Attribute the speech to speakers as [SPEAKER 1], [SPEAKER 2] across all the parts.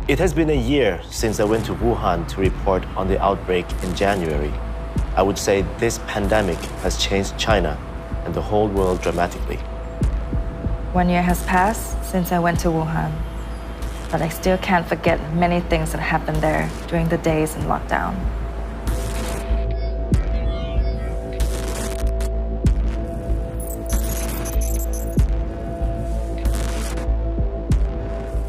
[SPEAKER 1] It has been a year since I went to Wuhan to report on the outbreak in January. I would say this pandemic has changed China and the whole world dramatically.
[SPEAKER 2] 1 year has passed since I went to Wuhan, but I still can't forget many things that happened there during the days in lockdown.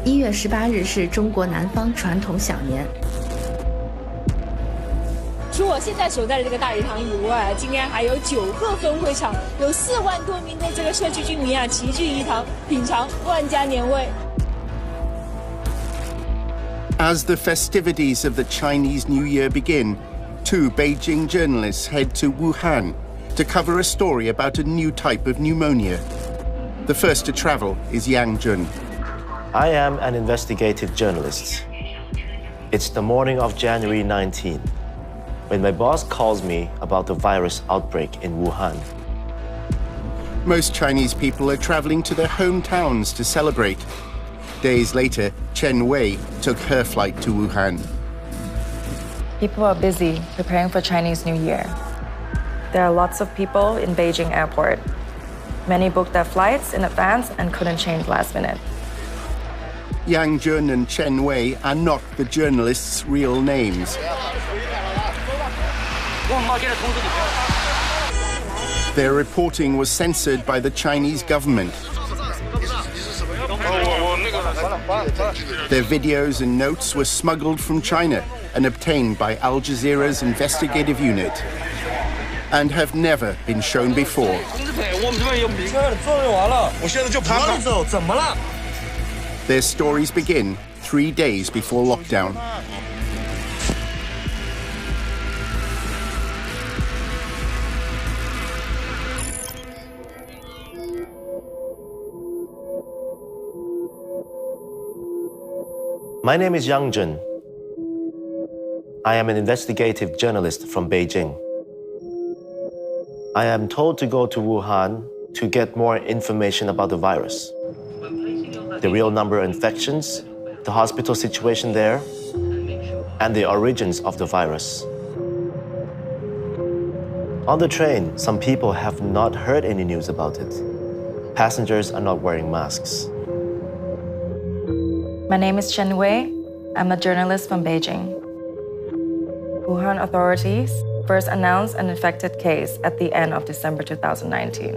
[SPEAKER 3] 1月18日是中国南方传统小年。
[SPEAKER 4] 除我现在所在的这个大礼堂以外，今天还有9个分会场，有4万多名的这个社区居民啊，齐聚一堂，品尝万家年味。
[SPEAKER 5] As the festivities of the Chinese New Year begin, 2 Beijing journalists head to Wuhan to cover a story about a new type of pneumonia. The first to travel is Yang Jun.
[SPEAKER 1] I am an investigative journalist. It's the morning of January 19, when my boss calls me about the virus outbreak in Wuhan.
[SPEAKER 5] Most Chinese people are traveling to their hometowns to celebrate. Days later, Chen Wei took her flight to Wuhan.
[SPEAKER 2] People are busy preparing for Chinese New Year. There are lots of people in Beijing airport. Many booked their flights in advance and couldn't change last minute.
[SPEAKER 5] Yang Jun and Chen Wei are not the journalists' real names. Their reporting was censored by the Chinese government. Their videos and notes were smuggled from China and obtained by Al Jazeera's investigative unit and have never been shown before. Their stories begin 3 days before lockdown.
[SPEAKER 1] My name is Yang Jun. I am an investigative journalist from Beijing. I am told to go to Wuhan to get more information about the virus. The real number of infections, the hospital situation there, and the origins of the virus. On the train, some people have not heard any news about it. Passengers are not wearing masks.
[SPEAKER 2] My name is Chen Wei. I'm a journalist from Beijing. Wuhan authorities first announced an infected case at the end of December 2019.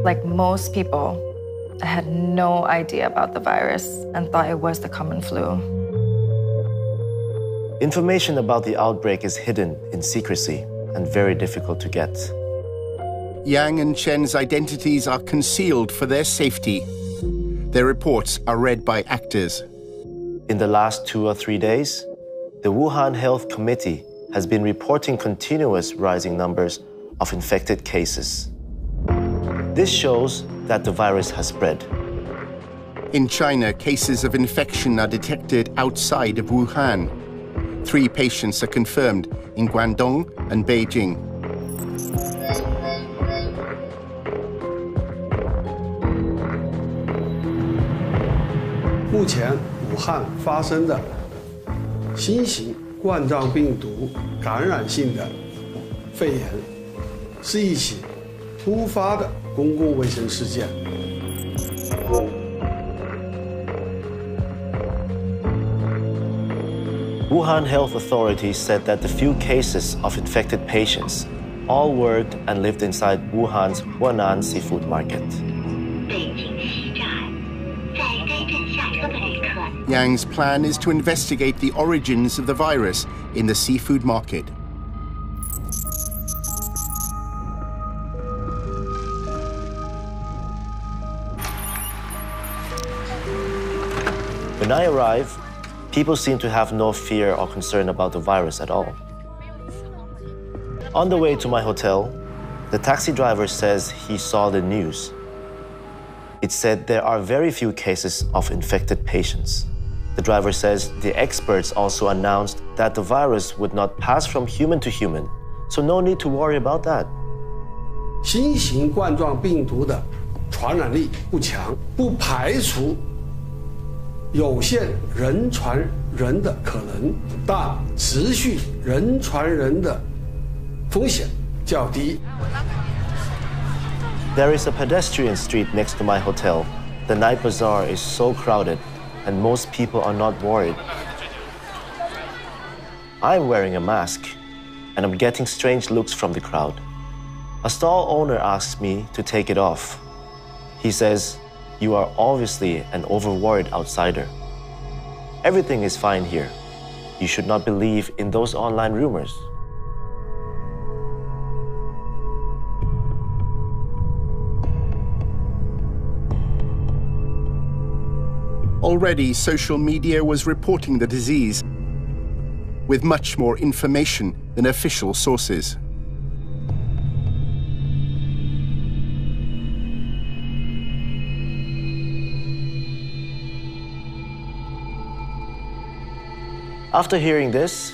[SPEAKER 2] Like most people, I had no idea about the virus and thought it was the common flu.
[SPEAKER 1] Information about the outbreak is hidden in secrecy and very difficult to get.
[SPEAKER 5] Yang and Chen's identities are concealed for their safety. Their reports are read by actors.
[SPEAKER 1] In the last 2 or 3 days, the Wuhan Health Committee has been reporting continuous rising numbers of infected cases. This shows that the virus has spread.
[SPEAKER 5] In China, cases of infection are detected outside of Wuhan. 3 patients are confirmed in Guangdong and Beijing.
[SPEAKER 6] Now, 武汉发生的新型冠状病毒感染性的肺炎是一起突发的公共卫生事件。
[SPEAKER 1] Wuhan health authorities said that the few cases of infected patients all worked and lived inside Wuhan's Huanan Seafood Market.
[SPEAKER 5] Yang's plan is to investigate the origins of the virus in the seafood market.
[SPEAKER 1] When I arrive, people seem to have no fear or concern about the virus at all. On the way to my hotel, the taxi driver says he saw the news. It said there are very few cases of infected patients. The driver says the experts also announced that the virus would not pass from human to human, so no need to worry about that.
[SPEAKER 6] 新型冠状病毒的传染力不强，不排除有限人传人的可能，但持续人传人的风险较低。
[SPEAKER 1] There is a pedestrian street next to my hotel. The night bazaar is so crowded, and most people are not worried. I'm wearing a mask, and I'm getting strange looks from the crowd. A stall owner asks me to take it off. He says, "You are obviously an overworried outsider. Everything is fine here. You should not believe in those online rumors."
[SPEAKER 5] Already, social media was reporting the disease with much more information than official sources.
[SPEAKER 1] After hearing this,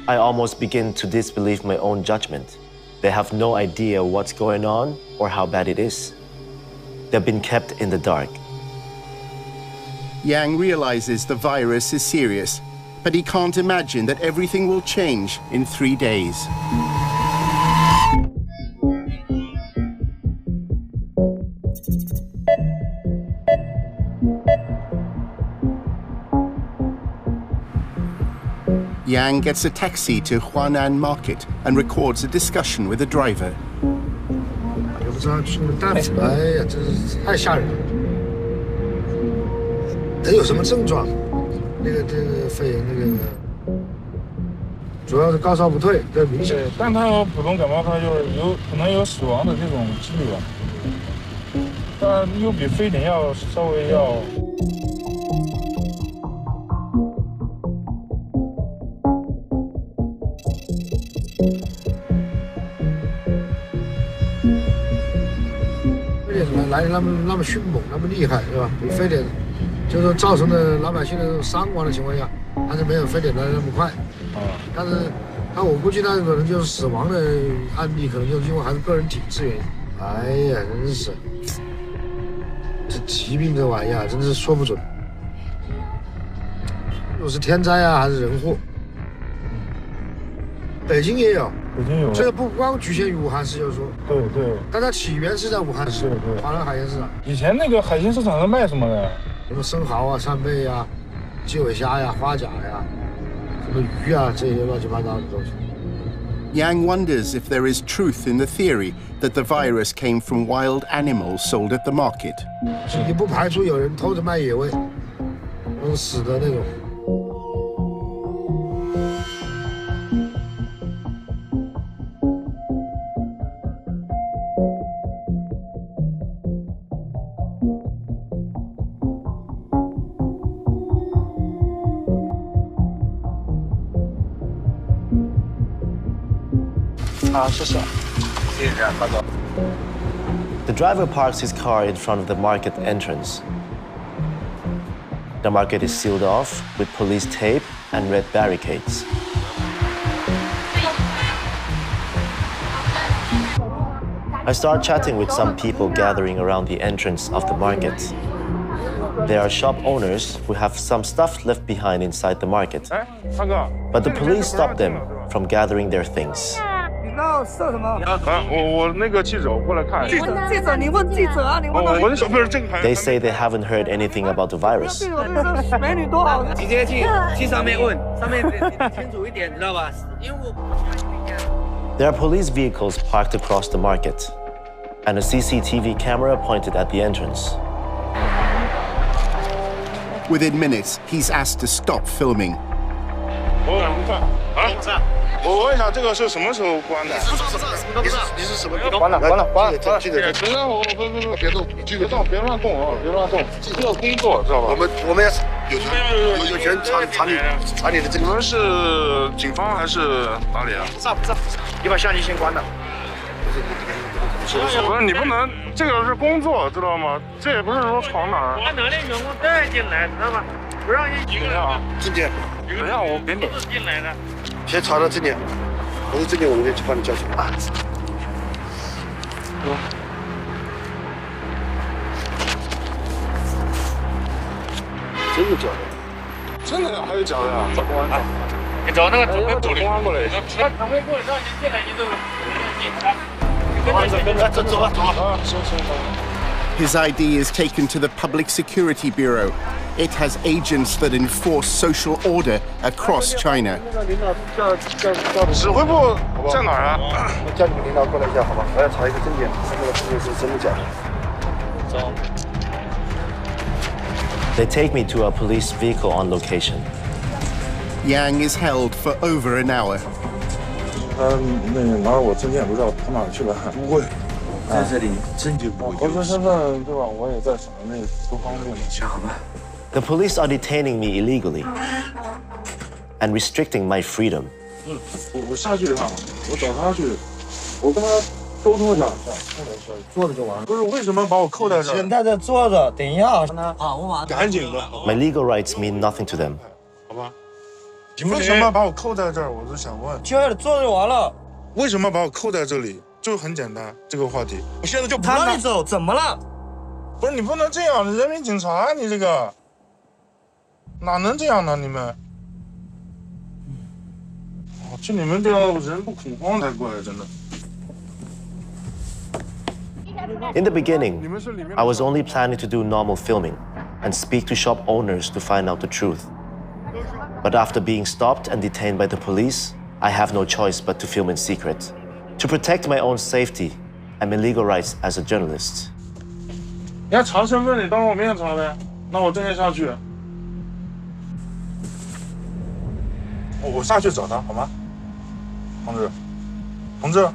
[SPEAKER 1] I almost begin to disbelieve my own judgment. They have no idea what's going on or how bad it is. They've been kept in the dark.
[SPEAKER 5] Yang realizes the virus is serious, but he can't imagine that everything will change in 3 days. Yang gets a taxi to Huanan Market and records a discussion with the driver.
[SPEAKER 7] 也不知道出大夫，哎呀，真是太吓人了。人有什么症状？这个肺炎主要是高烧不退，这明显。
[SPEAKER 8] 但他普通感冒，他就是可能有死亡的这种几率吧。但又比非典要稍微要。
[SPEAKER 7] 来的那么迅猛，那么厉害，是吧？比非典，就是造成的老百姓的这种伤亡的情况下，还是没有非典来的那么快。但是，我估计他可能就是死亡的案例，可能就是因为还是个人体质原因。哎呀，真是，这疾病这玩意儿真是说不准，又是天灾啊，还是人祸？北京也有。 这个不光局限于武汉市，就是说，
[SPEAKER 8] 对，
[SPEAKER 7] 但它起源是在武汉市，华南海鲜市场。
[SPEAKER 8] 以前那个海鲜市场上卖什么的？
[SPEAKER 7] 什么生蚝啊、扇贝呀、鸡尾虾呀、花甲呀、什么鱼啊，这些乱七八糟的东西。
[SPEAKER 5] Yang wonders if there is truth in the theory that the virus came from wild animals sold at the market.
[SPEAKER 7] 你不排除有人偷着卖野味，死的那种。
[SPEAKER 1] The driver parks his car in front of the market entrance. The market is sealed off with police tape and red barricades. I start chatting with some people gathering around the entrance of the market. There are shop owners who have some stuff left behind inside the market. But the police stop them from gathering their things.
[SPEAKER 8] 我那个记者，我过来看。
[SPEAKER 9] 记者，你问记者啊，你问。
[SPEAKER 8] 我的小朋友这个还。
[SPEAKER 1] They say they haven't heard anything about the virus.
[SPEAKER 9] 美女多好。
[SPEAKER 10] 直接去上面问，上面清楚一点，知道吧？因为我。
[SPEAKER 1] There are police vehicles parked across the market, and a CCTV camera pointed at the entrance.
[SPEAKER 5] Within minutes, he's asked to stop filming.
[SPEAKER 8] 我问一下，这个是什么时候关的？
[SPEAKER 7] 你是什么？
[SPEAKER 8] 关了。
[SPEAKER 7] 记者，
[SPEAKER 8] 不，别乱动啊，别乱动。这个工作知道吧？
[SPEAKER 7] 我们有权查你的这个。
[SPEAKER 8] 你们是警方还是哪里啊？
[SPEAKER 7] 不是，你把相机先关了。
[SPEAKER 8] 不是你不能，这个是工作，知道吗？这也不是说闯哪儿。
[SPEAKER 10] 把能力员工带进来，知道吧？不让你
[SPEAKER 8] 等一下啊，
[SPEAKER 7] 进去。
[SPEAKER 8] 等一下，我给你。
[SPEAKER 10] 都是进来的。
[SPEAKER 7] 先查到这里，不是这里，我们就把你叫去。
[SPEAKER 6] 真的假的？
[SPEAKER 8] 真的还有假的啊？
[SPEAKER 11] 你找那个指挥部
[SPEAKER 8] 公安过来。
[SPEAKER 11] 指挥部让你进来，你都警察。
[SPEAKER 8] 走吧。行。
[SPEAKER 5] His ID is taken to the Public Security Bureau. It has agents that enforce social order across China.
[SPEAKER 8] 指挥部在哪儿啊？
[SPEAKER 6] 我叫你们领导过来一下，好吧？我要查一个证件，看这个证件是真的假的。走。
[SPEAKER 1] They take me to a police vehicle on location.
[SPEAKER 5] Yang is held for over an hour.
[SPEAKER 8] 那拿着我证件不知道跑哪去了。不会，
[SPEAKER 10] 在这里证据不
[SPEAKER 8] 核酸身份对吧？我也在省内不方便。
[SPEAKER 10] 好吧。
[SPEAKER 1] The police are detaining me illegally and restricting my freedom.
[SPEAKER 8] 我下去一趟，我找他去，我跟他沟通一下，
[SPEAKER 7] 坐着就完了。
[SPEAKER 8] 不是为什么把我扣在这儿？
[SPEAKER 10] 先在这坐着，等一下。
[SPEAKER 7] 好嘛，
[SPEAKER 8] 赶紧的。
[SPEAKER 1] My legal rights mean nothing to them.
[SPEAKER 8] 好吧。你为什么把我扣在这儿？我就想问。
[SPEAKER 10] 就在这坐就完了。
[SPEAKER 8] 为什么把我扣在这里？就很简单，这个话题。我现在就不
[SPEAKER 10] 让你走，怎么了？
[SPEAKER 8] 不是你不能这样，人民警察，你这个哪能这样呢？你们。 就你们这样人不恐慌才怪，真的。
[SPEAKER 1] In the beginning, I was only planning to do normal filming and speak to shop owners to find out the truth. But after being stopped and detained by the police, I have no choice but to film in secret, to protect my own safety and my legal rights as a journalist.
[SPEAKER 8] 你要查身份，你当着我面查呗，那我证件下去。我下去找他，好吗？ 同志，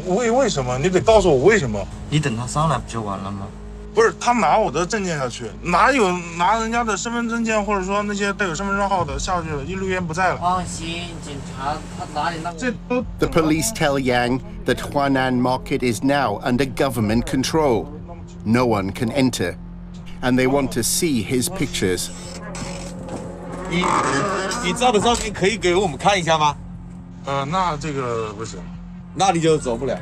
[SPEAKER 8] 为什么？你得告诉我为什么？
[SPEAKER 10] 你等他上来不就完了吗？
[SPEAKER 8] 不是，他拿我的证件下去，哪有拿人家的身份证件或者说那些带有身份证号的下去了？一律员不在了。
[SPEAKER 10] 放心，警察他哪里那
[SPEAKER 8] 这都。
[SPEAKER 5] The police tell Yang that Huanan Market is now under government control. No one can enter, and they want to see his pictures.
[SPEAKER 10] 你照的照片可以给我们看一下吗？
[SPEAKER 8] 那这个不行，
[SPEAKER 10] 那你就走不了。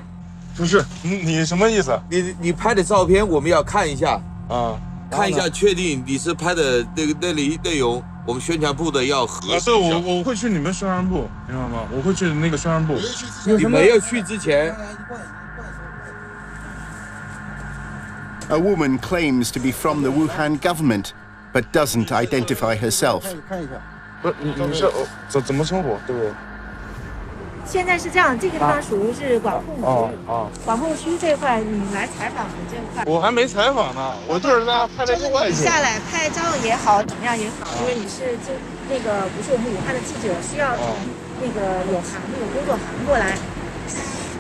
[SPEAKER 8] 不是，你什么意思？
[SPEAKER 10] 你拍的照片我们要看一下
[SPEAKER 8] 啊，
[SPEAKER 10] 看一下确定你是拍的那里内容，我们宣传部的要核实。
[SPEAKER 8] 对，我会去你们宣传部，明白吗？我会去那个宣传部。
[SPEAKER 10] 你没有去之前。
[SPEAKER 5] A woman claims to be from the Wuhan government, but doesn't identify herself.
[SPEAKER 8] 不是，你是怎么称呼？对不对？
[SPEAKER 12] 现在是这样，这个地方属于是管控区。管控区这块，你来采访的这块。
[SPEAKER 8] 我还没采访呢，我就是在那拍了个外景。
[SPEAKER 12] 下来拍照也好，怎么样也好，因为你是那个不是我们武汉的记者，需要从那个有工作函过来。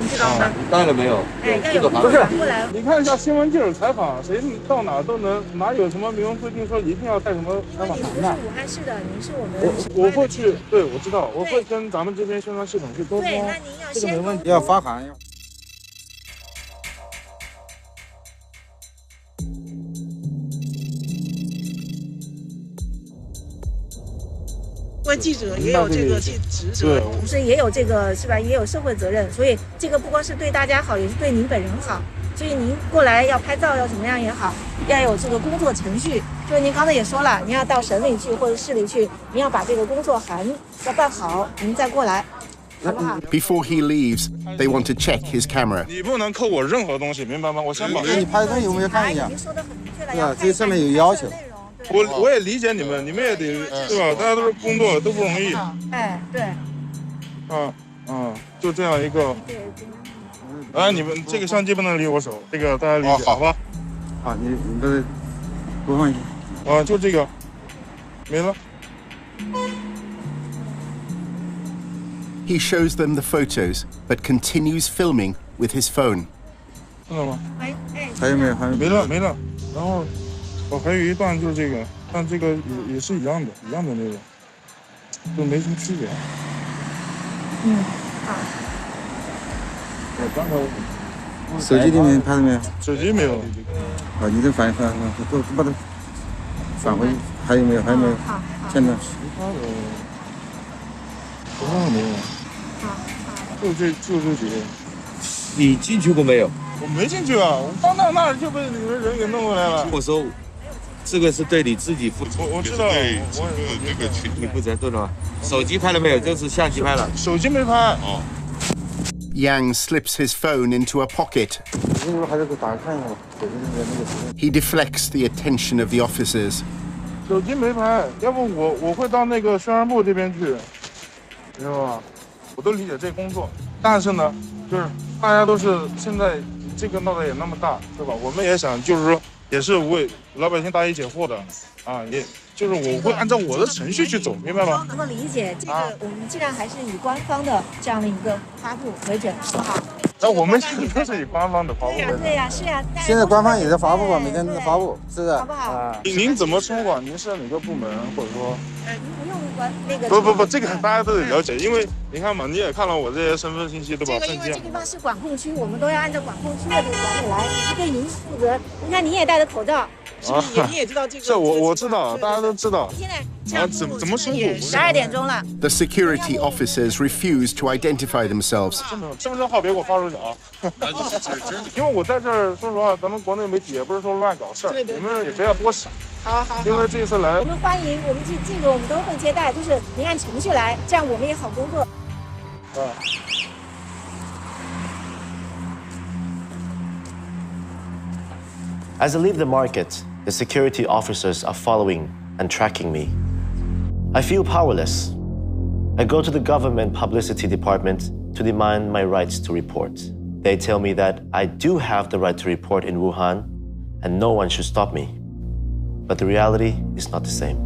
[SPEAKER 12] 你知道吗？
[SPEAKER 10] 带了没有？
[SPEAKER 12] 哎，要有工作函过来。
[SPEAKER 8] 你看一下新闻记者采访，谁到哪都能，哪有什么明文规定说一定要带什么采访函的？
[SPEAKER 12] 您是武汉市的，您是我们。
[SPEAKER 8] 我会去，对，我知道，我会跟咱们这边宣传系统去沟通。
[SPEAKER 12] 对，那您要先。
[SPEAKER 10] 这个没问题，要发函。
[SPEAKER 12] 作为记者也有这个职责，同时也有这个是吧？也有社会责任，所以这个不光是对大家好，也是对您本人好。所以您过来要拍照要怎么样也好，要有这个工作程序。就是您刚才也说了，您要到省里去或者市里去，您要把这个工作函要办好，您再过来，好不好
[SPEAKER 5] ？Before he leaves, they want to check his camera.
[SPEAKER 8] 你不能扣我任何东西，明白吗？我先保证。
[SPEAKER 10] 你拍的有没有看一下？
[SPEAKER 12] 已经说得很明确了，
[SPEAKER 10] 对吧？这上面有要求。
[SPEAKER 8] 我也理解你们，你们也得对吧？大家都是工作，都不容易。
[SPEAKER 12] 哎，对。
[SPEAKER 8] 就这样一个。哎，你们这个相机不能离我手，这个大家理解，好吧？
[SPEAKER 10] 好，你这播放一
[SPEAKER 8] 下。就这个，没了。
[SPEAKER 5] He shows them the photos, but continues filming with his phone.
[SPEAKER 8] 看到吗？
[SPEAKER 10] 还有没有？
[SPEAKER 8] 没了。然后。 还有一段就是这个，但这个也是一样的那个，都没什么区别。
[SPEAKER 12] 好。
[SPEAKER 8] 刚才
[SPEAKER 10] 手机里面拍了没有？
[SPEAKER 8] 手机没有。
[SPEAKER 10] 你这反都把它返回，还有没有？
[SPEAKER 12] 好。
[SPEAKER 10] 片段。
[SPEAKER 8] 其他的没有。就这几个。
[SPEAKER 10] 你进去过没有？
[SPEAKER 8] 我没进去啊，我到那就被你们人给弄过来了。
[SPEAKER 10] 我说。
[SPEAKER 13] 这个是对你自己负责。
[SPEAKER 8] 我知道，我
[SPEAKER 13] 这个群体负责，对了吧？手机拍了没有？这是相机拍了。
[SPEAKER 8] 手机没拍。哦。
[SPEAKER 5] Yang slips his phone into a pocket. He deflects the attention of the officers.
[SPEAKER 8] 手机没拍，要不我会到那个宣传部这边去，明白吧？我都理解这工作，但是呢，就是大家都是现在这个闹得也那么大，对吧？我们也想就是说，也是为老百姓答疑解惑的，啊，也就是我会按照我的程序去走，明白吗？
[SPEAKER 12] 能够理解这个，我们尽量还是以官方的这样的一个发布为准，好不好？
[SPEAKER 8] 那我们现在都是以官方的发布。
[SPEAKER 12] 对呀，是呀。
[SPEAKER 14] 现在官方也在发布吧，每天都发布，是不是？
[SPEAKER 12] 好不好？
[SPEAKER 8] 您怎么称呼？您是哪个部门，或者说？
[SPEAKER 12] 您不用管那个。
[SPEAKER 8] 不，这个大家都得了解，因为你看嘛，你也看了我这些身份信息，对吧？
[SPEAKER 12] 这个因为这个地方是管控区，我们都要按照管控区的这个管理来，也是对您负责。你看，您也戴着口罩。你也知道这个？
[SPEAKER 8] 是我知道，大家都知道。
[SPEAKER 12] 现在
[SPEAKER 8] 怎么称呼
[SPEAKER 12] ？12点钟了。
[SPEAKER 5] The security officers refuse to identify themselves.
[SPEAKER 8] 身份证号别给我发出去啊！因为我在这儿，说实话，咱们国内媒体也不是说乱搞事儿，你们也不要多想。
[SPEAKER 12] 好。
[SPEAKER 8] 因为这次来，
[SPEAKER 12] 我们欢迎，我们这个我们都会接待，就是您按程序来，这样我们也好工作。
[SPEAKER 1] As I leave the market, the security officers are following and tracking me. I feel powerless. I go to the government publicity department to demand my rights to report. They tell me that I do have the right to report in Wuhan and no one should stop me. But the reality is not the same.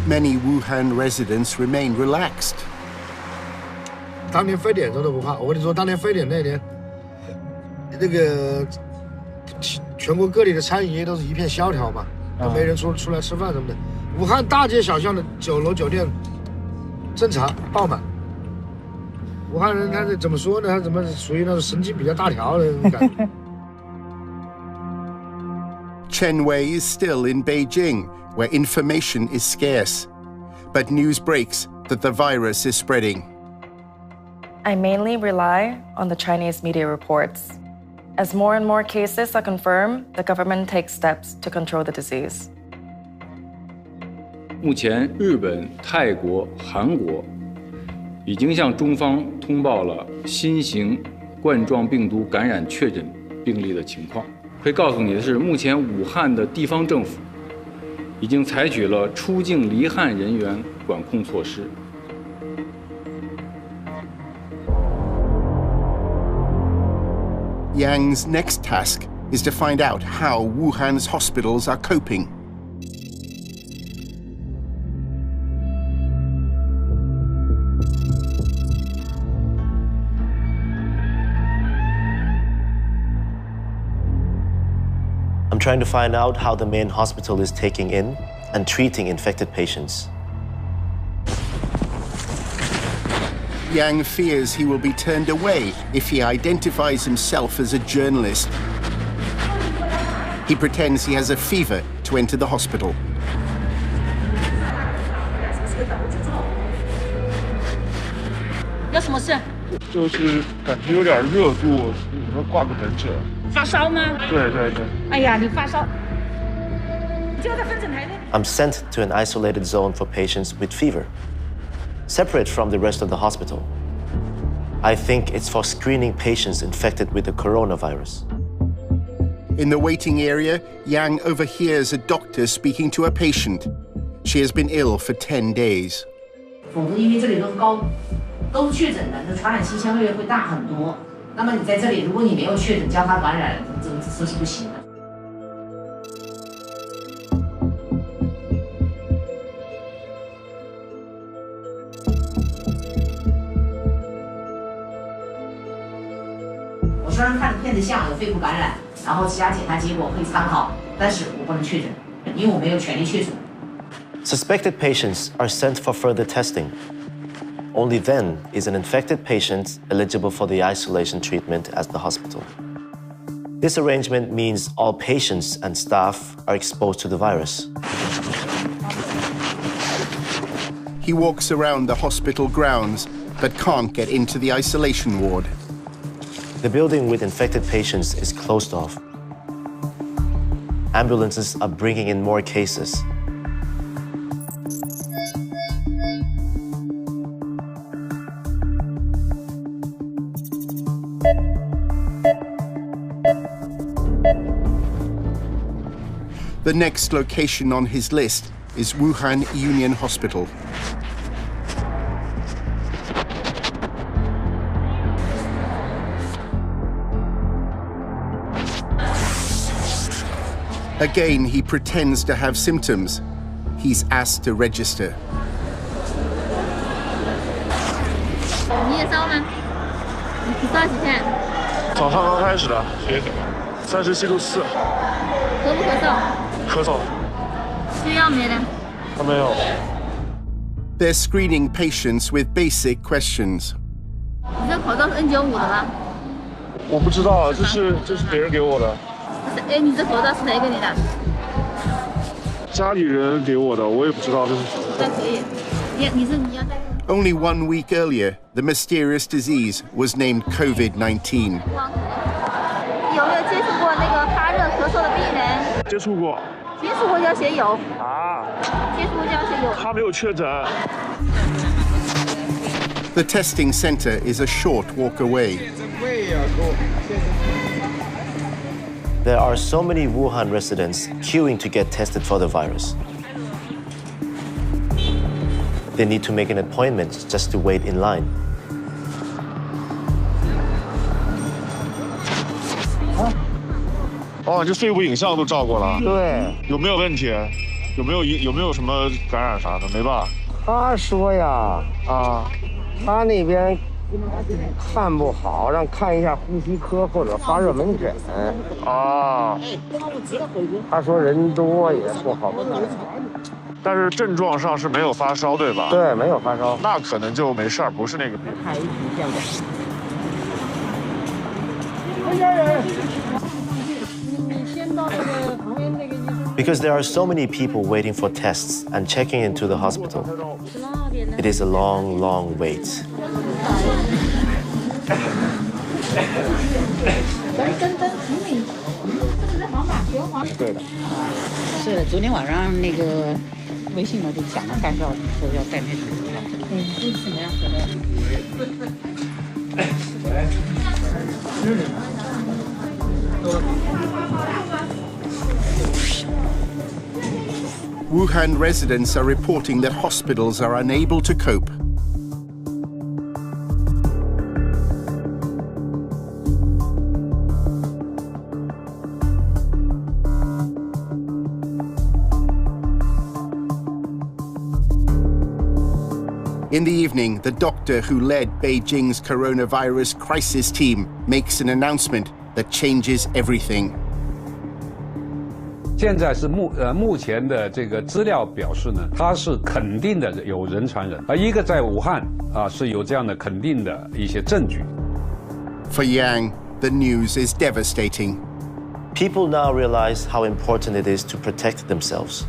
[SPEAKER 5] Many Wuhan residents remain relaxed.
[SPEAKER 7] 当年非典都不怕，我跟你说，当年非典那年，那个全国各地的餐饮业都是一片萧条嘛，都没人出来吃饭什么的。武汉大街小巷的酒楼酒店正常爆满。武汉人他是怎么说呢？他怎么属于那种神经比较大条的那种感觉。
[SPEAKER 5] Chen Wei is still in Beijing, where information is scarce. But news breaks that the virus is spreading.
[SPEAKER 2] I mainly rely on the Chinese media reports. As more and more cases are confirmed, the government takes steps to control the disease.
[SPEAKER 15] 目前，日本、泰国、韩国已经向中方通报了新型冠状病毒感染确诊病例的情况。可以告诉你的是，目前武汉的地方政府已经采取了出境离汉人员管控措施。
[SPEAKER 5] Yang's next task is to find out how Wuhan's hospitals are coping.
[SPEAKER 1] I'm trying to find out how the main hospital is taking in and treating infected patients.
[SPEAKER 5] Yang fears he will be turned away if he identifies himself as a journalist. He pretends he has a fever to enter the hospital.
[SPEAKER 16] 有什么事？
[SPEAKER 8] 就是感觉有点热度，你说挂个门诊。
[SPEAKER 16] 发烧吗？
[SPEAKER 8] 对。
[SPEAKER 16] 哎呀，你发烧，你就在分诊台那。
[SPEAKER 1] I'm sent to an isolated zone for patients with fever, separate from the rest of the hospital. I think it's for screening patients infected with the coronavirus.
[SPEAKER 5] In the waiting area, Yang overhears a doctor speaking to a patient. She has been ill for 10 days.
[SPEAKER 17] 否则，因为这里都是确诊的，那传染性相对会大很多。那么你在这里，如果你没有确诊，交叉感染，这是不行的。我虽然看着片子像有肺部感染，然后其他检查结果可以参考，但是我不能确诊，因为我没有权利确诊。
[SPEAKER 1] Suspected patients are sent for further testing. Only then is an infected patient eligible for the isolation treatment at the hospital. This arrangement means all patients and staff are exposed to the virus.
[SPEAKER 5] He walks around the hospital grounds, but can't get into the isolation ward.
[SPEAKER 1] The building with infected patients is closed off. Ambulances are bringing in more cases.
[SPEAKER 5] The next location on his list is Wuhan Union Hospital. Again, he pretends to have symptoms. He's asked to register.
[SPEAKER 16] 你也烧吗？你烧几天？
[SPEAKER 8] 早上刚开始的，37度4。
[SPEAKER 16] 咳不咳嗽？
[SPEAKER 8] 咳嗽。
[SPEAKER 16] 吃药没呢？
[SPEAKER 8] 还没有。
[SPEAKER 5] They're screening patients with basic questions.
[SPEAKER 16] 你这口罩是 N95的吗？
[SPEAKER 8] 我不知道，这是别人给我的。
[SPEAKER 16] 哎，你这口罩是谁给你的？
[SPEAKER 8] 家里人给我的，我也不知道这是。
[SPEAKER 16] 那可以，你要戴。
[SPEAKER 5] Only 1 week earlier, the mysterious disease was named COVID-19.
[SPEAKER 16] 有没有接触过那个发热咳嗽的病人？
[SPEAKER 8] 接触过。
[SPEAKER 16] 接触过就要写有。
[SPEAKER 8] 啊。
[SPEAKER 16] 接触过就要写有。
[SPEAKER 8] 他没有确诊。
[SPEAKER 5] The testing center is a short walk away.
[SPEAKER 1] There are so many Wuhan residents queuing to get tested for the virus. They need to make an appointment just to wait in line.
[SPEAKER 8] 哦，这肺部影像都照过了。
[SPEAKER 18] 对。
[SPEAKER 8] 有没有问题？有没有什么感染啥的？没吧？
[SPEAKER 18] 他说呀，他那边看不好，让看一下呼吸科或者发热门诊。
[SPEAKER 8] 啊。
[SPEAKER 18] 他说人多也不好看。
[SPEAKER 8] 但是症状上是没有发烧，对吧？
[SPEAKER 18] 对，没有发烧，
[SPEAKER 8] 那可能就没事儿，不是那个病。
[SPEAKER 1] Because there are so many people waiting for tests and checking into the hospital. It is a long, long wait.
[SPEAKER 18] 对的。
[SPEAKER 19] 是昨天晚上那个。 微信上就讲了干照，说要带那什么。都什么样子
[SPEAKER 5] 的？Wuhan residents are reporting that hospitals are unable to cope. In the evening, the doctor who led Beijing's coronavirus crisis team makes an announcement that changes everything.
[SPEAKER 20] 现在是目前的这个资料表示呢，它是肯定的有人传人，一个在武汉是有这样的肯定的一些证据。
[SPEAKER 5] For Yang, the news is devastating.
[SPEAKER 1] People now realize how important it is to protect themselves.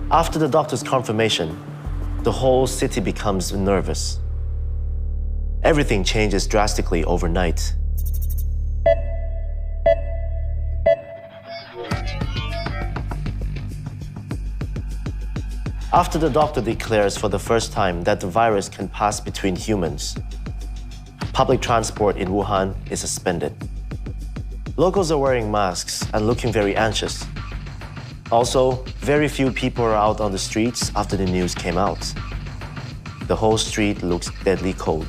[SPEAKER 1] After the doctor's confirmation, the whole city becomes nervous. Everything changes drastically overnight. After the doctor declares for the first time that the virus can pass between humans, public transport in Wuhan is suspended. Locals are wearing masks and looking very anxious. Also, very few people are out on the streets after the news came out. The whole street looks deadly cold.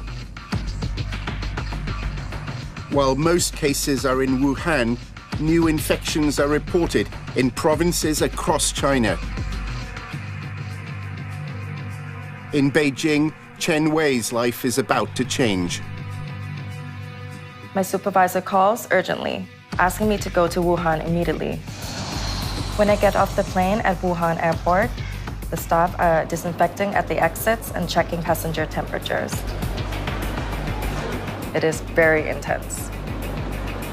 [SPEAKER 5] While most cases are in Wuhan, new infections are reported in provinces across China. In Beijing, Chen Wei's life is about to change.
[SPEAKER 2] My supervisor calls urgently, asking me to go to Wuhan immediately. When I get off the plane at Wuhan airport, the staff are disinfecting at the exits and checking passenger temperatures. It is very intense.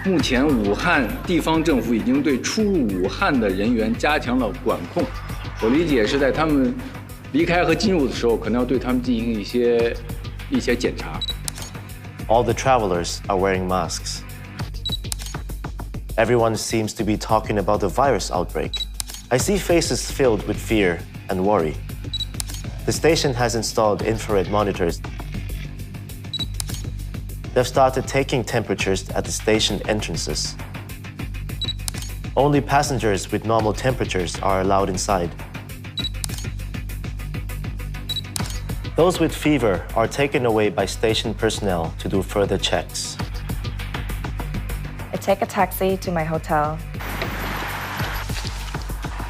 [SPEAKER 15] 目前，武汉地方政府已经对出入武汉的人员加强了管控。我理解是在他们离开和进入的时候，可能要对他们进行一些检查。
[SPEAKER 1] All the travelers are wearing masks. Everyone seems to be talking about the virus outbreak. I see faces filled with fear and worry. The station has installed infrared monitors. They've started taking temperatures at the station entrances. Only passengers with normal temperatures are allowed inside. Those with fever are taken away by station personnel to do further checks.
[SPEAKER 2] I take a taxi to my hotel.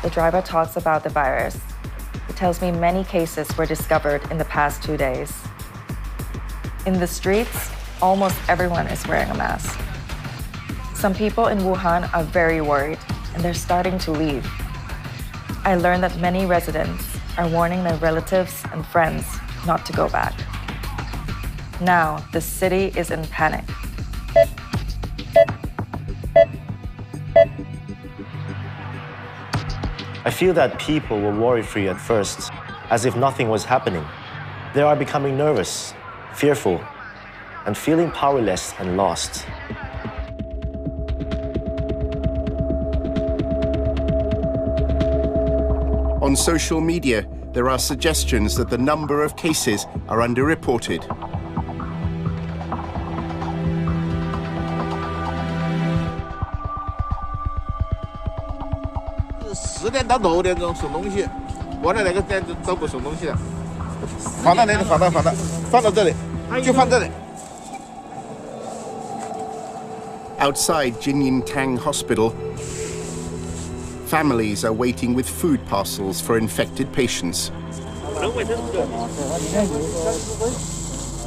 [SPEAKER 2] The driver talks about the virus. He tells me many cases were discovered in the past 2 days. In the streets, almost everyone is wearing a mask. Some people in Wuhan are very worried, and they're starting to leave. I learned that many residents are warning their relatives and friends not to go back. Now, the city is in panic.
[SPEAKER 1] I feel that people were worry-free at first, as if nothing was happening. They are becoming nervous, fearful, and feeling powerless and lost.
[SPEAKER 5] On social media, there are suggestions that the number of cases are underreported.4
[SPEAKER 13] 点到6点钟送东西，过来那个店找不送东西了，放到那里，放到这里，就放这里。
[SPEAKER 5] Outside Jinyintang Hospital, families are waiting with food parcels for infected patients.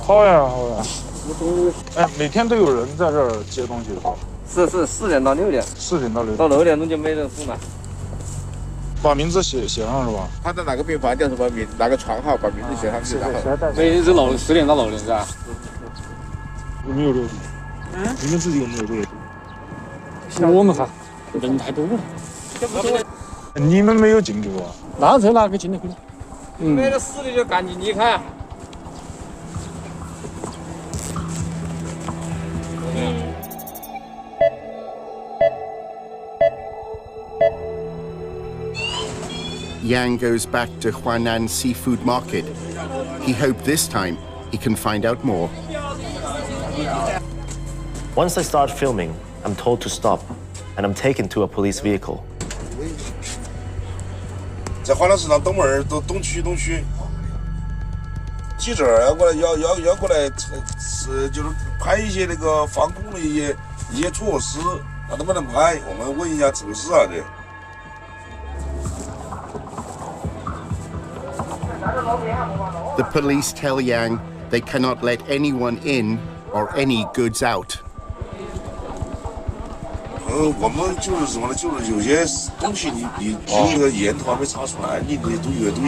[SPEAKER 8] 好呀。哎，每天都有人在这儿接东西的。
[SPEAKER 14] 是4点到6点。
[SPEAKER 8] 4点到6点。
[SPEAKER 14] 到6点钟就没人送了。
[SPEAKER 8] 把名字写上是吧？
[SPEAKER 13] 他在哪个病房叫什么名？哪个床号？把名字写上去。
[SPEAKER 11] 每日10点到6点是吧？
[SPEAKER 8] 有没有这个？你们自己有没有这个？
[SPEAKER 11] 我们还人太多了。
[SPEAKER 8] 你们没有进去过？
[SPEAKER 11] 那才哪个进得去？
[SPEAKER 14] 没得死的就赶紧离开。
[SPEAKER 5] Yang goes back to Huanan Seafood Market. He hoped this time he can find out more.
[SPEAKER 1] Once I start filming, I'm told to stop, and I'm taken to a police vehicle.
[SPEAKER 8] 在华南市场东门东区，记者要过来要过来就是拍一些那个防控的一些措施，看能不能拍，我们问一下测试啥的。
[SPEAKER 5] The police tell Yang they cannot let anyone in or any goods out.
[SPEAKER 8] 我们就是什么呢？就是有些东西你那个源头还没查出来，你的东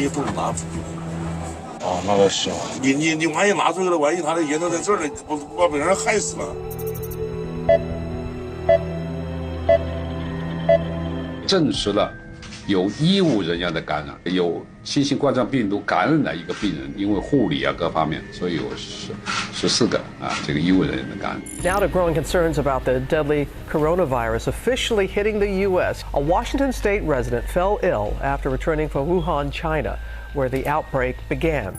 [SPEAKER 8] 西不能拿出去。哦，那倒是。你万一拿出去了，万一他的源头在这儿呢，把别人害死了。
[SPEAKER 20] 证实了有医务人员的感染，有新型冠状病毒感染的一个病人，因为护理啊各方面，所以有14个这个医务人员的感染。
[SPEAKER 9] Now to growing concerns about the deadly coronavirus officially hitting the U.S. A Washington state resident fell ill after returning from Wuhan, China, where the outbreak began.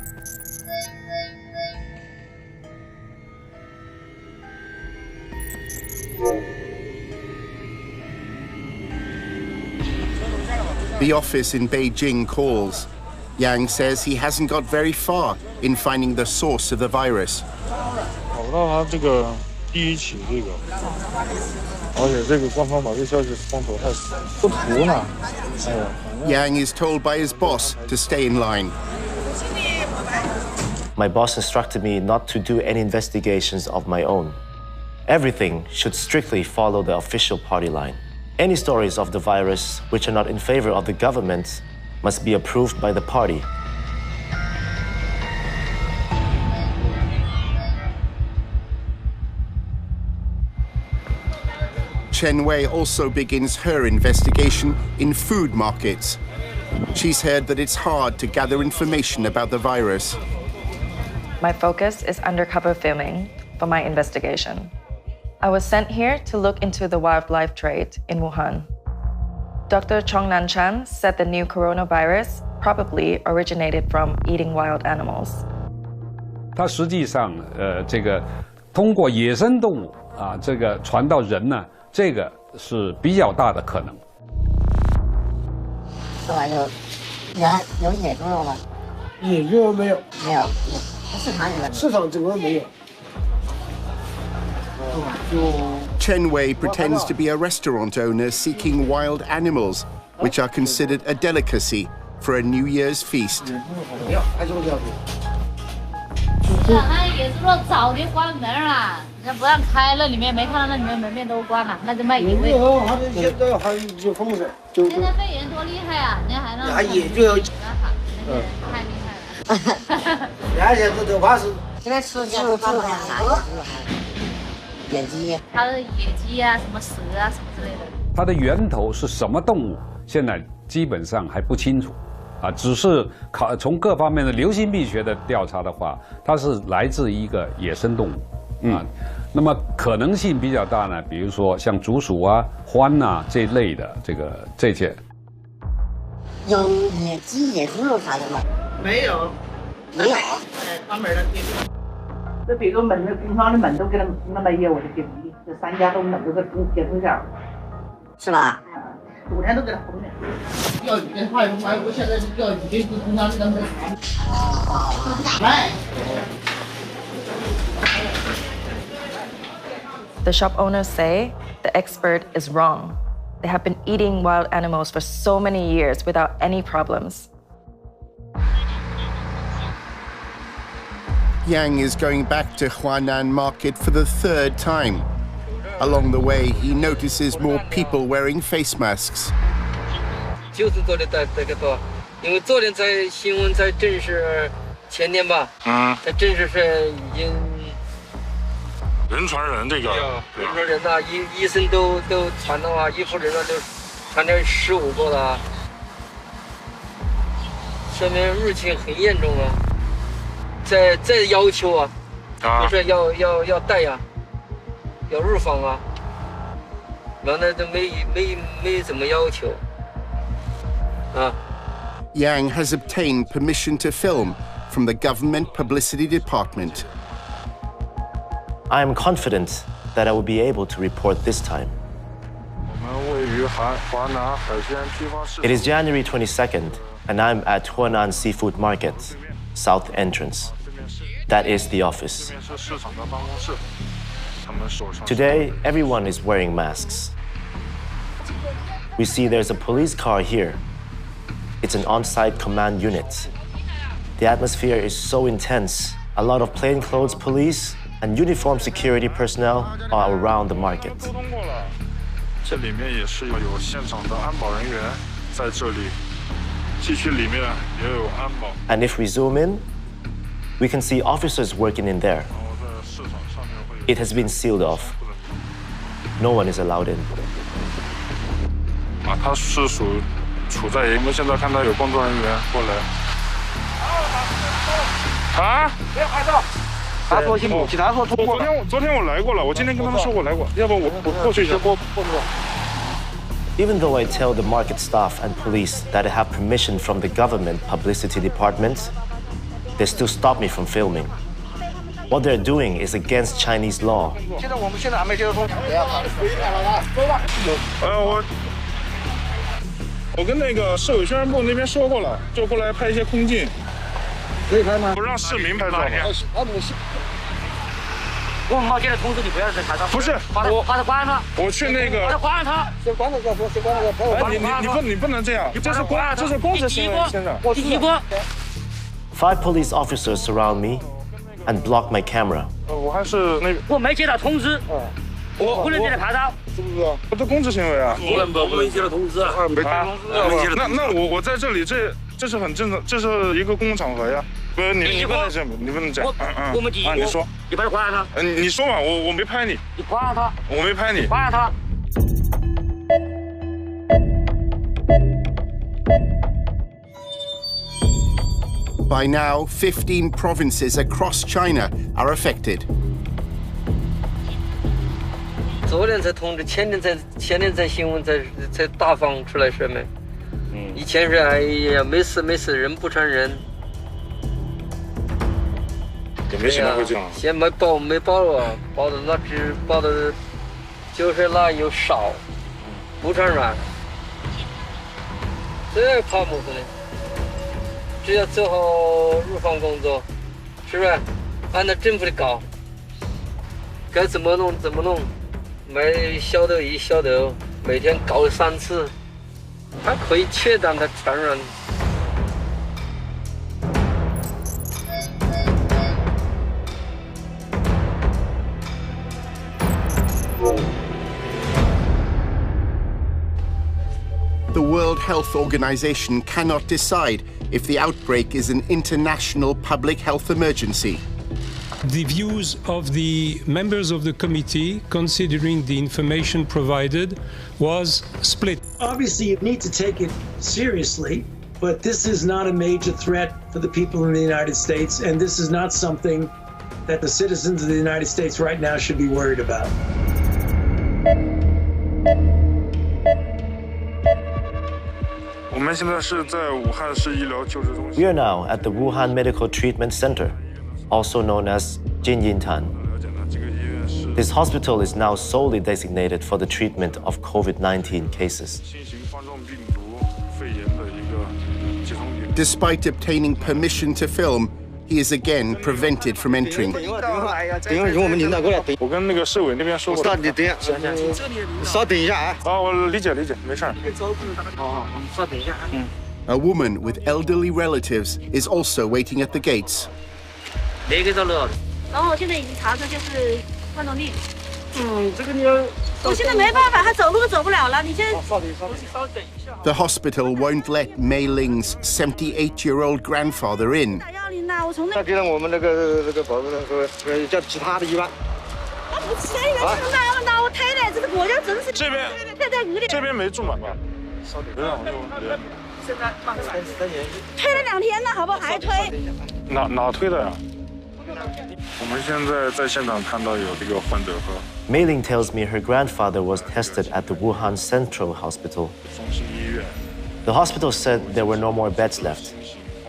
[SPEAKER 5] The office in Beijing calls. Yang says he hasn't got very far in finding the source of the virus.
[SPEAKER 8] 找不到他这个第一起这个，而且这个官方把这消息封锁太死了，不图呢。
[SPEAKER 5] Yang is told by his boss to stay in line.
[SPEAKER 1] My boss instructed me not to do any investigations of my own. Everything should strictly follow the official party line. Any stories of the virus which are not in favor of the government must be approved by the party.
[SPEAKER 5] Chen Wei also begins her investigation in food markets. She's heard that it's hard to gather information about the virus.
[SPEAKER 2] My focus is undercover filming for my investigation. I was sent here to look into the wildlife trade in Wuhan. Dr. Nonchalance said the new coronavirus probably originated from eating wild animals.
[SPEAKER 20] 它实际上，这个通过野生动物啊，这个传到人呢，这个是比较大的可能。
[SPEAKER 19] 是吧？有野猪肉吗？
[SPEAKER 7] 野猪肉没有，
[SPEAKER 19] 没有。市场里面，
[SPEAKER 7] 市场整个没有。
[SPEAKER 5] Chen Wei pretends to be a restaurant owner seeking wild animals, which are considered a delicacy for a New Year's feast.
[SPEAKER 16] 那野猪肉早就关门了，那不让开了，里面没看到那里面门面都关了，那就卖野味。
[SPEAKER 7] 现在还有丰盛，
[SPEAKER 16] 现在肺炎多厉害啊！人家还让
[SPEAKER 7] 也就有，
[SPEAKER 16] 太厉害了。
[SPEAKER 7] 而且这都怕是
[SPEAKER 19] 现在吃就是啥野鸡，
[SPEAKER 16] 它的野鸡啊，什么蛇啊，什么之类的。
[SPEAKER 20] 它的源头是什么动物？现在基本上还不清楚。 啊，只是从各方面的流行病学的调查的话，它是来自一个野生动物，啊，那么可能性比较大呢，比如说像竹鼠啊、獾呐这类的这些。
[SPEAKER 19] 有野鸡、野猪肉啥的吗？
[SPEAKER 17] 没有，
[SPEAKER 19] 没有。
[SPEAKER 17] 关门了，这比如门的工厂的门都给他那么业务的给力，这3家都门都给封上，
[SPEAKER 19] 是吧？
[SPEAKER 17] 昨天都给他封了，钓鱼的话，我现在是钓鱼的，通常是能卖。
[SPEAKER 2] The shop owners say the expert is wrong. They have been eating wild animals for so many years without any problems.
[SPEAKER 5] Yang is going back to Huanan Market for the 3rd time. Along the way, he notices more people wearing face masks.
[SPEAKER 10] 就是昨天这个多，因为昨天在新闻才证实，前天吧，才证实是已经
[SPEAKER 8] 人传人这个，
[SPEAKER 10] 人传人呐，医生都传的话，医护人员都传了15个了，说明疫情很严重啊。再要求啊，就是要戴呀。 要预防啊，原来都没怎么要求啊。
[SPEAKER 5] Yang has obtained permission to film from the government publicity department.
[SPEAKER 1] I am confident that I will be able to report this time. It is January 22nd, and I'm at Huanan Seafood Market, South Entrance. That is the office. Today, everyone is wearing masks. We see there's a police car here. It's an on-site command unit. The atmosphere is so intense. A lot of plainclothes police and uniformed security personnel are around the market. And if we zoom in, we can see officers working in there. It has been sealed off. No one is allowed in.
[SPEAKER 8] 他是处在我们现在看到有工作人员过来。啊？别拍照。他说姓母，其他说通过。昨天我来过了，我今天跟他们说我来过，要不我过去一下。
[SPEAKER 1] Even though I tell the market staff and police that I have permission from the government publicity department, they still stop me from filming. What they're doing is against Chinese law.
[SPEAKER 8] 我们现在还没接到通知。我跟那个市委宣传部那边说过了，就过来拍一些空镜。可以拍吗？不让市民拍照。
[SPEAKER 17] 我们毛接的通知你不要再拍照。
[SPEAKER 8] 不是，
[SPEAKER 17] 把他关了。
[SPEAKER 8] 我去那个。
[SPEAKER 17] 关了他。先关了再说，先关了再说。
[SPEAKER 8] 你不能这样，这是公职行为，先生。
[SPEAKER 17] 第一波。
[SPEAKER 1] 5 police officers surround me and block my camera.
[SPEAKER 8] 我还是那个。
[SPEAKER 17] 我没接到通知。我不能给他拍照。
[SPEAKER 8] 是不是？我这公职行为啊。
[SPEAKER 14] 我没接到通知。
[SPEAKER 8] 没接到。那我在这里，这是很正常，这是一个公共场合呀。不是你不能这样，你不能这样。
[SPEAKER 17] 我们第一波。
[SPEAKER 8] 你说。
[SPEAKER 17] 你把他关了他。
[SPEAKER 8] 你说嘛，我没拍你。
[SPEAKER 17] 你关了他。
[SPEAKER 8] 我没拍你。
[SPEAKER 17] 关了他。
[SPEAKER 5] By now, 15 provinces across China are affected.
[SPEAKER 10] 昨天才通知，前天才新闻才大放出来说明。以前是哎呀没事，人不传人。
[SPEAKER 8] 也没想到会这样。
[SPEAKER 10] 先没报了，报的，就是那又少，不传染。这怕么子呢？只要做好预防工作，是不是？按照政府的搞，该怎么弄怎么弄。 每消毒一消毒，每天搞3次，它可以切断它传染。
[SPEAKER 5] The World Health Organization cannot decide if the outbreak is an international public health emergency.
[SPEAKER 21] The views of the members of the committee, considering the information provided, was split.
[SPEAKER 22] Obviously, you need to take it seriously, but this is not a major threat for the people in the United States, and this is not something that the citizens of the United States right now should be worried about.
[SPEAKER 1] We are now at the Wuhan Medical Treatment Center, also known as Jinyintan. This hospital is now solely designated for the treatment of COVID-19 cases.
[SPEAKER 5] Despite obtaining permission to film, he is again prevented from entering. A woman with elderly relatives is also waiting at the gates.
[SPEAKER 12] 然后现在已经查出就是冠状病。这个你要。我现在没办法，他走路都走不了了。你先。稍等一下。
[SPEAKER 5] The hospital won't let Mei Ling's 78-year-old grandfather in.
[SPEAKER 12] 打110呐，我从那。
[SPEAKER 18] 他给了我们那个保证和叫其他的医院。
[SPEAKER 12] 啊，不是那个那我推的，这个国家真是。
[SPEAKER 8] 这边。这边没住满吧？稍等，让我用。现在
[SPEAKER 12] 推了2天了，好不好？还推？
[SPEAKER 8] 哪推的呀？ 我们现在在现场看到有这个患者和。
[SPEAKER 1] Mei Ling tells me her grandfather was tested at the Wuhan Central Hospital. The hospital said there were no more beds left,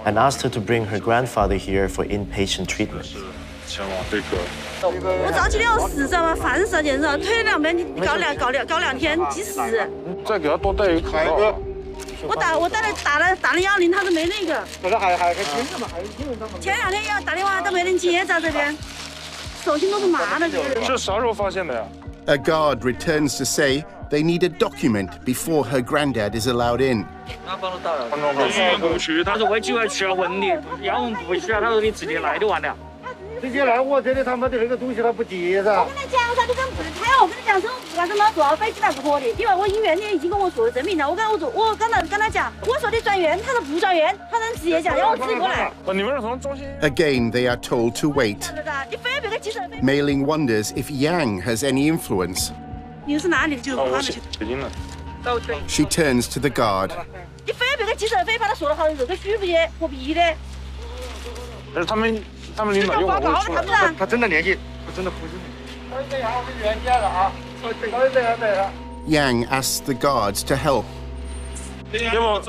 [SPEAKER 1] and asked her to bring her grandfather here for inpatient treatment.
[SPEAKER 8] 前往这个。
[SPEAKER 12] 我早起要死，知道吗？烦死了，简直！推了2遍，你搞2天，急死！
[SPEAKER 8] 再给他多带一个口罩。
[SPEAKER 12] 我打了110，他都没那个。
[SPEAKER 18] 可是还听着嘛，还听着嘛。
[SPEAKER 12] 前2天要打电话都没人接，在这边，手心都是麻的。
[SPEAKER 8] 是啥时候发现的呀？
[SPEAKER 5] A guard returns to say they need a document before her granddad is allowed in.
[SPEAKER 11] 不去，他说我就要去了问你，要问不去啊，他说你直接来就完了。
[SPEAKER 18] 直接来，我这里他妈的那个东西他不接噻。
[SPEAKER 12] 我跟他讲噻，你跟不能开哦。我跟你讲说，为什么坐飞机来不可的？因为我医院里已经跟我做了证明了。我刚才跟他讲，我说的转院，他说不转院，他能直接讲，要我自己过来。
[SPEAKER 8] 你们是从中心。
[SPEAKER 5] Again, they are told to wait. Mei Ling wonders if Yang has any influence.
[SPEAKER 12] 你是哪里？就武汉的。
[SPEAKER 8] 北京的。
[SPEAKER 5] She turns to the guard.
[SPEAKER 12] 你非要别个记者非把他说的好，这个虚不的，何必的？
[SPEAKER 8] 但是他们领导又不会出来。
[SPEAKER 18] 他真的联系，他真的不是。
[SPEAKER 5] Yang asks the guards to help.
[SPEAKER 8] 要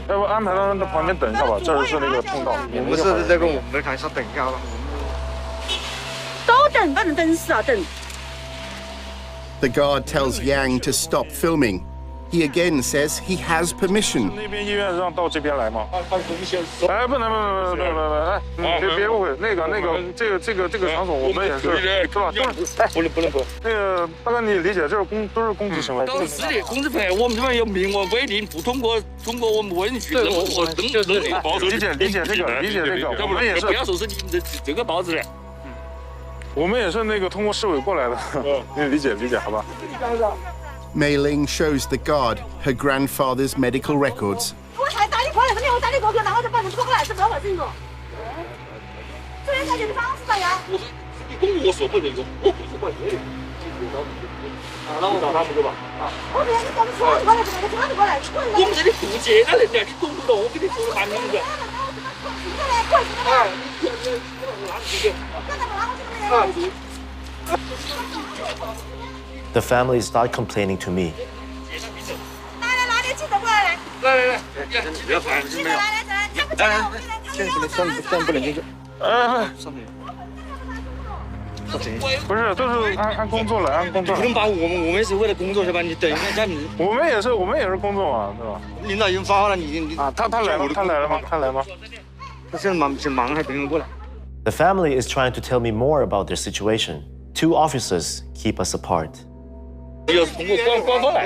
[SPEAKER 8] 不安排他在旁边等一下吧，这是那个通道。
[SPEAKER 18] 我们是这个我们还是等一下吧。
[SPEAKER 12] 都等，不能等死啊，等。
[SPEAKER 5] The guard tells Yang to stop filming. He again says he has permission.
[SPEAKER 8] 那边医院让到这边来吗？哎，不能，哎，别误会，那个，这个场所我们也是，是吧？不能。那个大哥，你理解，这是都是公职行为。
[SPEAKER 11] 都是的，公职行为，我们这边有明文规定，不通过我们文序，任何登报纸。
[SPEAKER 8] 理解这个，我们也是。
[SPEAKER 11] 不要说是你这个报纸的。
[SPEAKER 8] 我们也是那个通过市委过来的，你理解，好吧？
[SPEAKER 5] Mei Ling shows the guard her grandfather's medical records.
[SPEAKER 12] 我还打你过来，我打你过去，然后再把人拖过来，是不要把这个。这边解决的方式咋样？
[SPEAKER 11] 你跟我说不这个，我不是管这个。那我找他们去吧。
[SPEAKER 12] 我别你找个车子过来，找个车子过来。
[SPEAKER 11] 我们这里不接的人家，你懂不懂？我跟你说了半天了。
[SPEAKER 1] The family start complaining to me. The family is trying to tell me more about their situation. 2 officers keep us apart.
[SPEAKER 11] 又是通过官方来，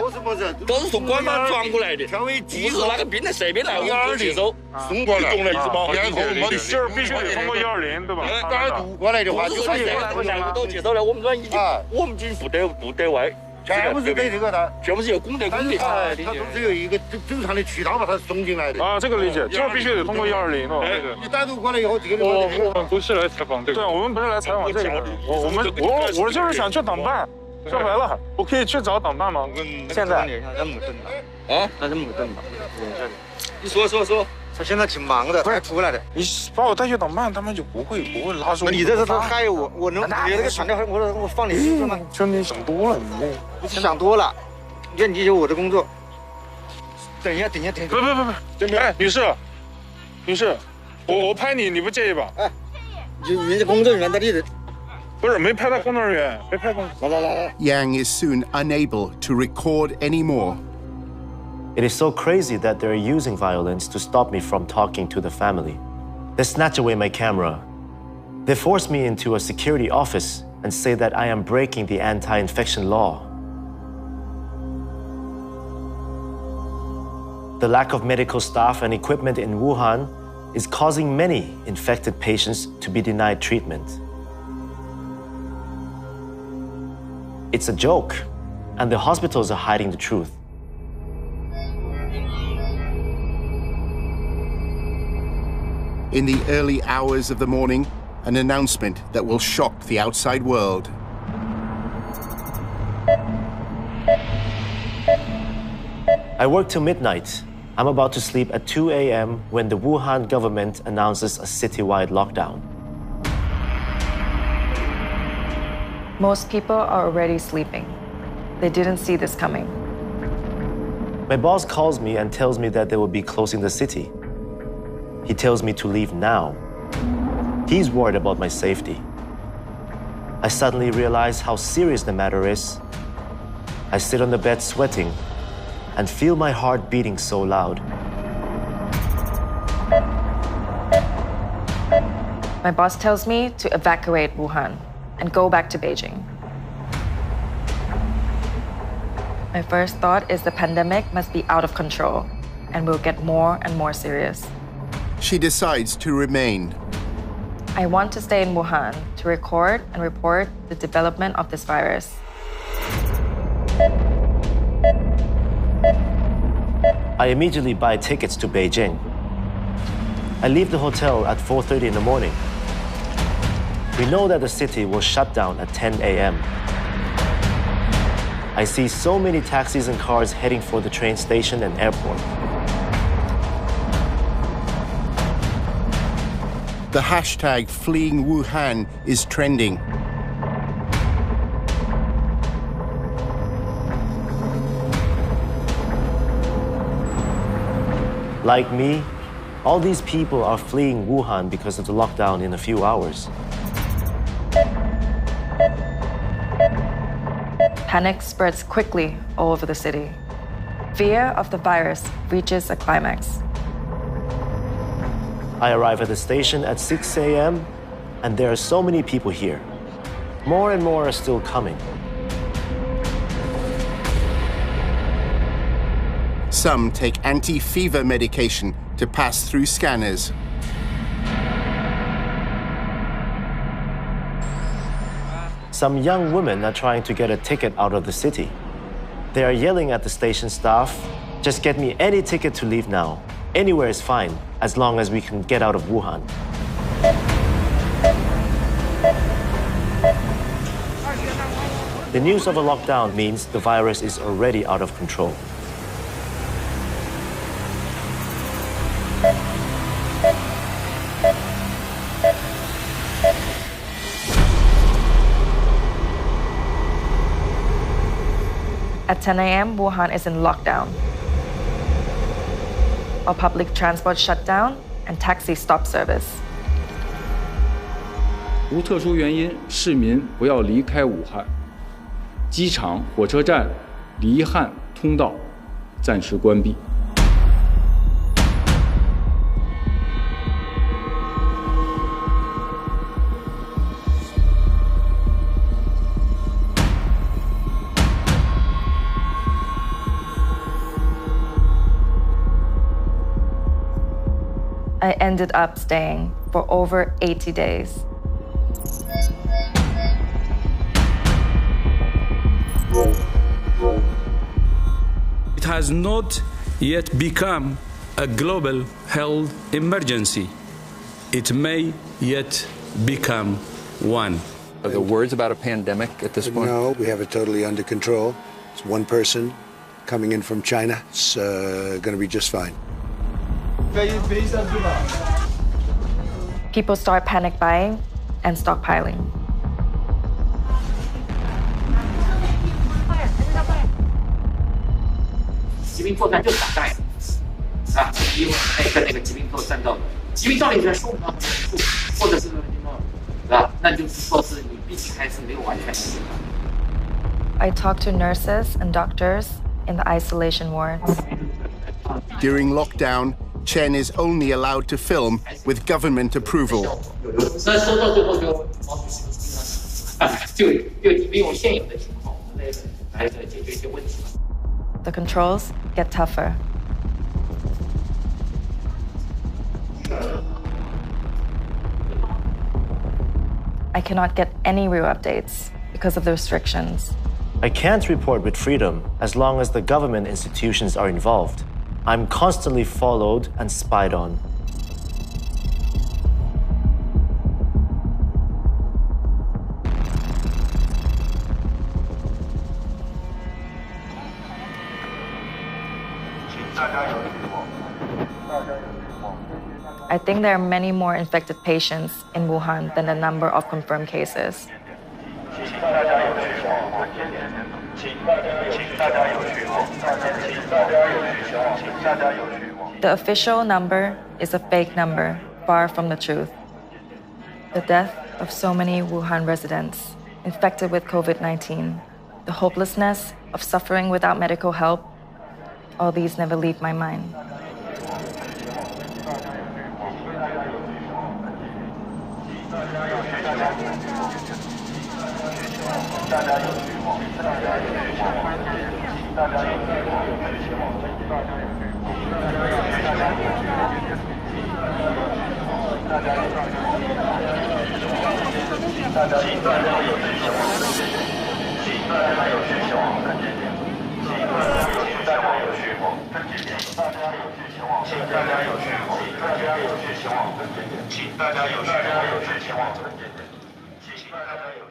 [SPEAKER 11] 都是从官方转过来的，不是那个病人随便来我们就接收，送过来，懂了意思吗？然后没得事儿，必须得通过120，对吧？单独过来的话，就是谁来都接收了，我们这已经，我们已经不得外。 全部是对这个的，全部是有公德公的，它都是有一个正常的渠道把它送进来的。啊，这个理解，就是必须得通过120哦。你单独过来以后，这个我们不是来采访这个，对，我们不是来采访这个，我就是想去党办，说白了，我可以去找党办吗？现在？啊？那怎么等吧？你说。 他现在挺忙的，快出来的。你把我带去党办，他们就不会拉住。你这是他害我能别那个传票，我放你身上吗？兄弟想多了，你想多了。你看，你有我的工作。等一下。不，哎，女士，我拍你，你不介意吧？哎，人家工作人员在这里。不是，没拍到工作人员，没拍到。来。
[SPEAKER 5] Yang is soon unable to record anymore.
[SPEAKER 1] It is so crazy that they're using violence to stop me from talking to the family. They snatch away my camera. They force me into a security office and say that I am breaking the anti-infection law. The lack of medical staff and equipment in Wuhan is causing many infected patients to be denied treatment. It's a joke, and the hospitals are hiding the truth.
[SPEAKER 5] In the early hours of the morning, an announcement that will shock the outside world.
[SPEAKER 1] I work till midnight. I'm about to sleep at 2 a.m. when the Wuhan government announces a citywide lockdown.
[SPEAKER 2] Most people are already sleeping. They didn't see this coming.
[SPEAKER 1] My boss calls me and tells me that they will be closing the city. He tells me to leave now. He's worried about my safety. I suddenly realize how serious the matter is. I sit on the bed sweating and feel my heart beating so loud.
[SPEAKER 2] My boss tells me to evacuate Wuhan and go back to Beijing. My first thought is the pandemic must be out of control and will get more and more serious.
[SPEAKER 5] She decides to remain.
[SPEAKER 2] I want to stay in Wuhan to record and report the development of this virus.
[SPEAKER 1] I immediately buy tickets to Beijing. I leave the hotel at 4:30 in the morning. We know that the city will shut down at 10 a.m. I see so many taxis and cars heading for the train station and airport.
[SPEAKER 5] The hashtag fleeing Wuhan is trending.
[SPEAKER 1] Like me, all these people are fleeing Wuhan because of the lockdown in a few hours.
[SPEAKER 2] Panic spreads quickly all over the city. Fear of the virus reaches a climax.
[SPEAKER 1] I arrive at the station at 6 a.m., and there are so many people here. More and more are still coming.
[SPEAKER 5] Some take anti-fever medication to pass through scanners.
[SPEAKER 1] Some young women are trying to get a ticket out of the city. They are yelling at the station staff, "Just get me any ticket to leave now. Anywhere is fine, as long as we can get out of Wuhan." The news of a lockdown means the virus is already out of control.
[SPEAKER 2] At 10 a.m., Wuhan is in lockdown. All public transport shut down and taxi stop service.
[SPEAKER 15] 无特殊原因，市民不要离开武汉。机场、火车站、离汉通道暂时关闭。
[SPEAKER 2] I ended up staying for over 80 days.
[SPEAKER 3] It has not yet become a global health emergency. It may yet become one.
[SPEAKER 4] Are there words about a pandemic at this point?
[SPEAKER 23] No, we have it totally under control. It's one person coming in from China. It's going to be just fine.
[SPEAKER 2] People start panic buying and stockpiling. I talked to nurses and doctors in the isolation wards.
[SPEAKER 5] During lockdown, Chen is only allowed to film with government approval.
[SPEAKER 2] The controls get tougher. I cannot get any real updates because of the restrictions.
[SPEAKER 1] I can't report with freedom as long as the government institutions are involved. I'm constantly followed and spied on.
[SPEAKER 2] I think there are many more infected patients in Wuhan than the number of confirmed cases. The official number is a fake number, far from the truth. The death of so many Wuhan residents infected with COVID-19, the hopelessness of suffering without medical help, all these never leave my mind.
[SPEAKER 24] 请大家有需要前往分界点。请大家有需要前往分界点。请大家有需要前往分界点。请大家有